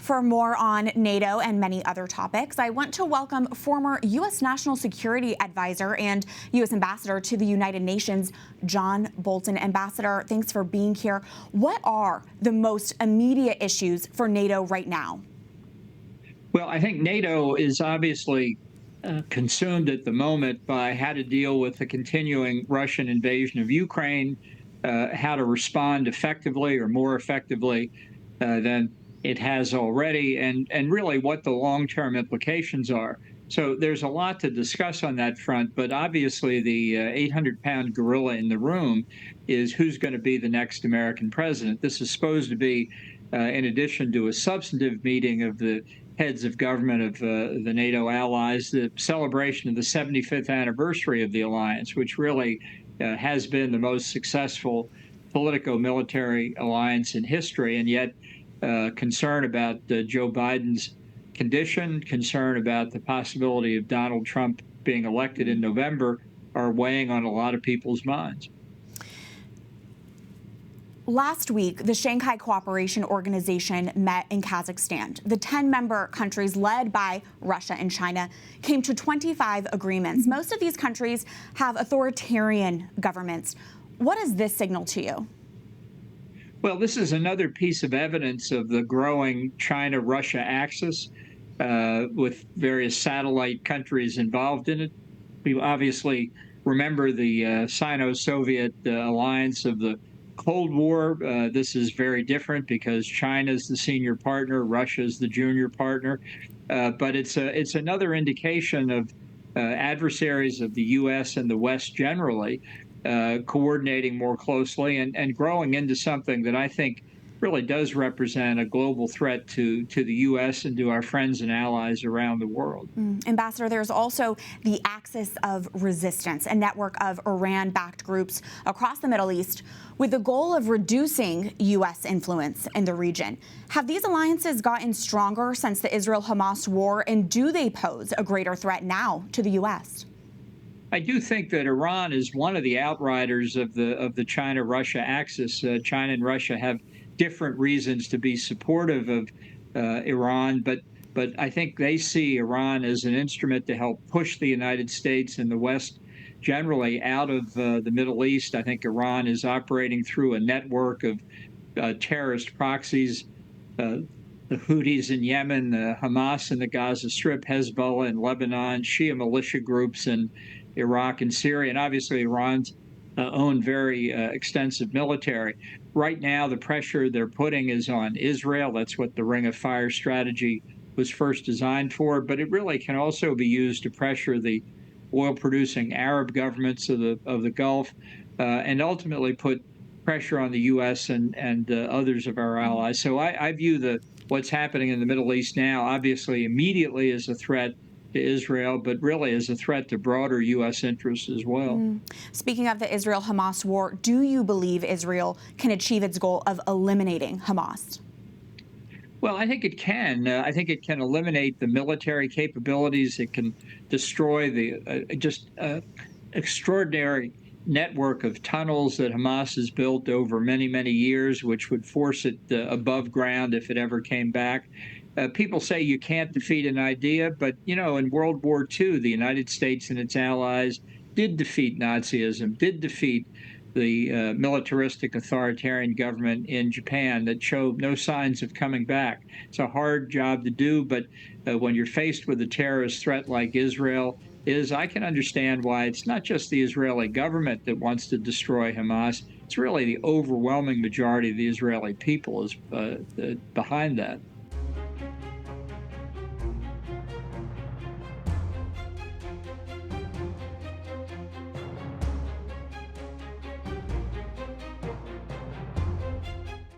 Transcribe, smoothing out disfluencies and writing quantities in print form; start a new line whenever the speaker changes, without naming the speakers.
For more on NATO and many other topics, I want to welcome former U.S. National Security Advisor and U.S. Ambassador to the United Nations, John Bolton. Ambassador, thanks for being here. What are the most immediate issues for NATO right now?
Well, I think NATO is obviously consumed at the moment by how to deal with the continuing Russian invasion of Ukraine, how to respond effectively or more effectively than it has already, and really what the long-term implications are. So there's a lot to discuss on that front, but obviously the 800-pound gorilla in the room is who's going to be the next American president. This is supposed to be, in addition to a substantive meeting of the heads of government of the NATO allies, the celebration of the 75th anniversary of the alliance, which really has been the most successful politico-military alliance in history, and yet concern about Joe Biden's condition, concern about the possibility of Donald Trump being elected in November are weighing on a lot of people's minds.
Last week, the Shanghai Cooperation Organization met in Kazakhstan. The 10-member countries led by Russia and China came to 25 agreements. Most of these countries have authoritarian governments. What does this signal to you?
Well, this is another piece of evidence of the growing China-Russia axis with various satellite countries involved in it. We obviously remember the Sino-Soviet alliance of the Cold War. This is very different because China's the senior partner, Russia's the junior partner. But it's another indication of adversaries of the U.S. and the West generally coordinating more closely and growing into something that I think really does represent a global threat to the U.S. and to our friends and allies around the world.
Ambassador, there's also the Axis of Resistance, a network of Iran-backed groups across the Middle East with the goal of reducing U.S. influence in the region. Have these alliances gotten stronger since the Israel-Hamas war, and do they pose a greater threat now to the U.S.?
I do think that Iran is one of the outriders of the China-Russia axis. China and Russia have different reasons to be supportive of Iran, but I think they see Iran as an instrument to help push the United States and the West generally out of the Middle East. I think Iran is operating through a network of terrorist proxies, the Houthis in Yemen, Hamas in the Gaza Strip, Hezbollah in Lebanon, Shia militia groups in Iraq and Syria, and obviously Iran's own very extensive military. Right now, the pressure they're putting is on Israel. That's what the Ring of Fire strategy was first designed for, but it really can also be used to pressure the oil-producing Arab governments of the Gulf, and ultimately put pressure on the U.S. and others of our allies. So I view what's happening in the Middle East now, obviously immediately as a threat to Israel, but really as a threat to broader U.S. interests as well.
Speaking of the Israel-Hamas war, do you believe Israel can achieve its goal of eliminating Hamas?
Well, I think it can. I think it can eliminate the military capabilities. It can destroy the extraordinary network of tunnels that Hamas has built over many, many years, which would force it above ground if it ever came back. People say you can't defeat an idea, but, you know, in World War II, the United States and its allies did defeat Nazism, did defeat the militaristic authoritarian government in Japan that showed no signs of coming back. It's a hard job to do, but when you're faced with a terrorist threat like Israel is, I can understand why it's not just the Israeli government that wants to destroy Hamas. It's really the overwhelming majority of the Israeli people is behind that.